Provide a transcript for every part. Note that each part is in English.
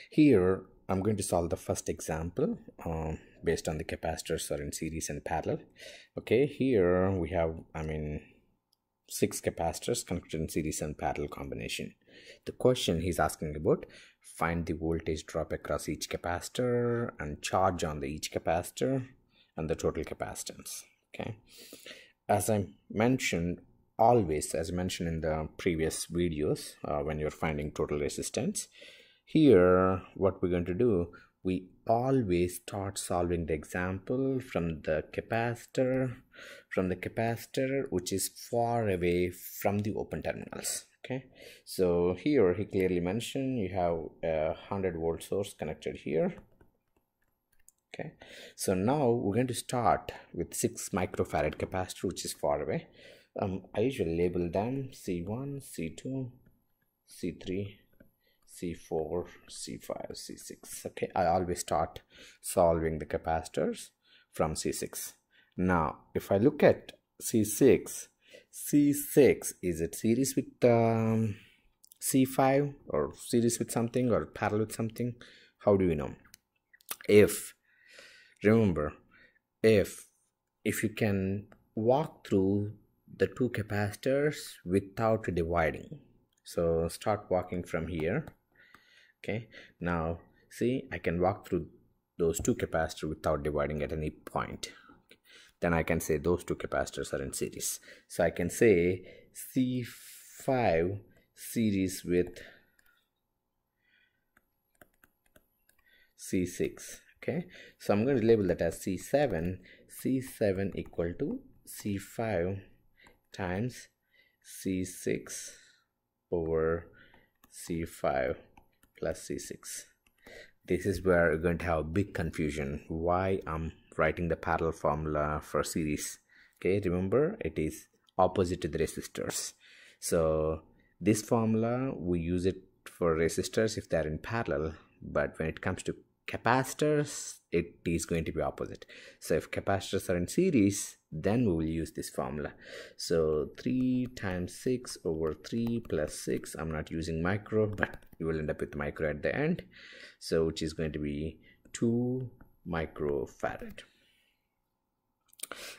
Here I'm going to solve the first example based on the capacitors are in series and parallel. Okay, here we have 6 capacitors connected in series and parallel combination. The question he's asking about: find the voltage drop across each capacitor and charge on the each capacitor and the total capacitance. Okay, as I mentioned in the previous videos, when you're finding total resistance, here what we're going to do, we always start solving the example from the capacitor which is far away from the open terminals. Okay, so here he clearly mentioned you have a 100-volt source connected here. Okay, so now we're going to start with 6 microfarad capacitor which is far away. I usually label them C1, C2, C3, C4, C5, C6. Okay, I always start solving the capacitors from C6. Now if I look at C6, is it series with C5 or series with something or parallel with something? How do we know? Remember, if you can walk through the 2 capacitors without dividing, so start walking from here. Okay, now see, I can walk through those 2 capacitors without dividing at any point. Then I can say those 2 capacitors are in series. So I can say C5 series with C6. Okay, so I'm going to label that as C7 equal to C5 times C6 over C5 plus C6. This is where you're going to have a big confusion why I'm writing the parallel formula for series. Okay, remember it is opposite to the resistors. So this formula we use it for resistors if they are in parallel, but when it comes to capacitors it is going to be opposite. So if capacitors are in series, then we will use this formula. So 3 times 6 over 3 plus 6, I'm not using micro, but you will end up with micro at the end, so which is going to be 2 microfarad.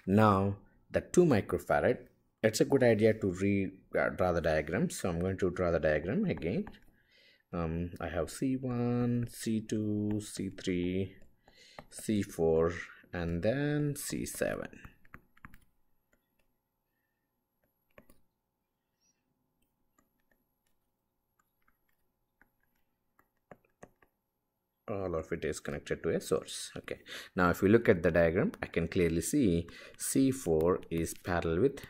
Now the 2 microfarad, it's a good idea to draw the diagram. So I'm going to draw the diagram again. I have C1, C2, C3, C4 and then C7. All of it is connected to a source. Okay, now if we look at the diagram, I can clearly see C4 is parallel with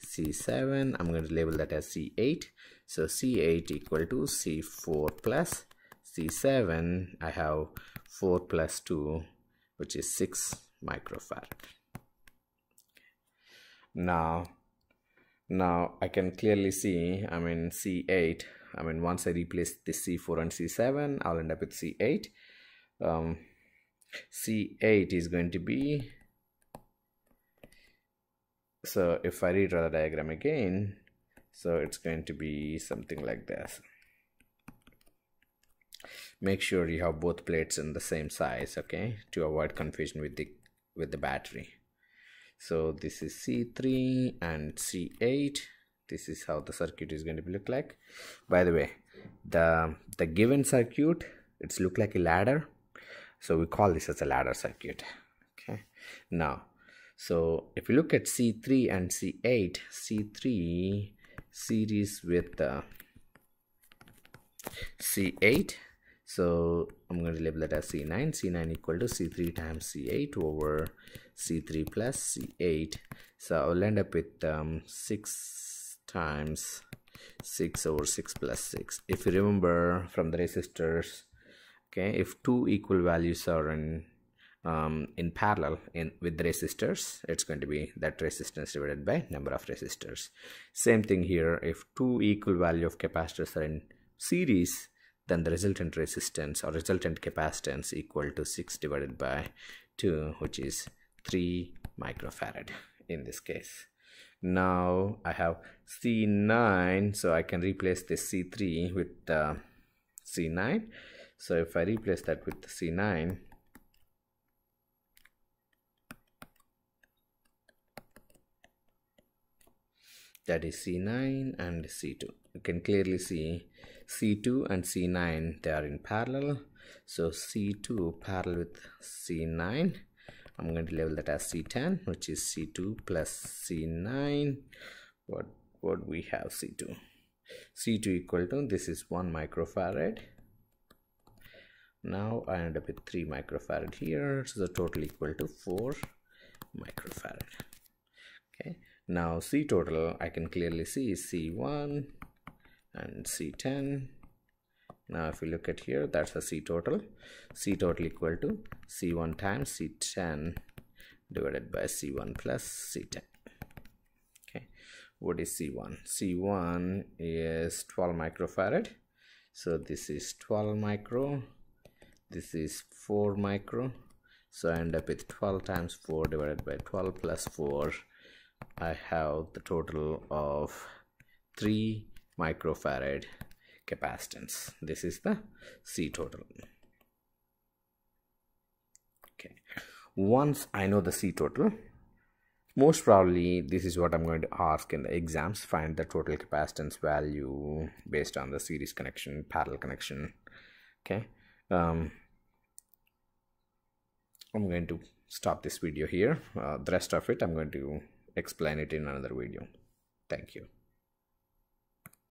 C7. I'm going to label that as C8. So C8 equal to C4 plus C7. I have 4 plus 2, which is 6 microfarad. Now I can clearly see, C8, once I replace this C4 and C7, I'll end up with C8. C8 is going to be, so if I redraw the diagram again, so it's going to be something like this. Make sure you have both plates in the same size, okay, to avoid confusion with the battery. So this is C3 and C8. This is how the circuit is going to look like. By the way, the given circuit, it's look like a ladder, so we call this as a ladder circuit. Okay, now so if you look at C3 and C8, C3 series with C8, so I'm going to label it as C9. C9 equal to C3 times C8 over C3 plus C8. So I'll end up with 6 times 6 over 6 plus 6. If you remember from the resistors, okay, if 2 equal values are in parallel with the resistors, it's going to be that resistance divided by number of resistors. Same thing here, if 2 equal value of capacitors are in series, then the resultant resistance or resultant capacitance equal to 6 divided by 2, which is 3 microfarad in this case. Now I have C9, so I can replace this C3 with C9. So if I replace that with C9, that is C9 and C2. You can clearly see C2 and C9, they are in parallel. So C2 parallel with C9, I'm going to label that as C10, which is C2 plus C9. What we have C2 equal to, this is 1 microfarad. Now I end up with 3 microfarad here, so the total equal to 4 microfarad. Okay, now C total I can clearly see is C1 and C10. Now if you look at here, that's a C total equal to C1 times C10 divided by C1 plus C10. Okay, what is C1? C1 is 12 microfarad, so this is 12 micro, this is 4 micro, so I end up with 12 times 4 divided by 12 plus 4. I have the total of 3 microfarad capacitance. This is the C total. Okay, once I know the C total, most probably this is what I'm going to ask in the exams. Find the total capacitance value based on the series connection, parallel connection. Okay, I'm going to stop this video here. The rest of it I'm going to explain it in another video. Thank you.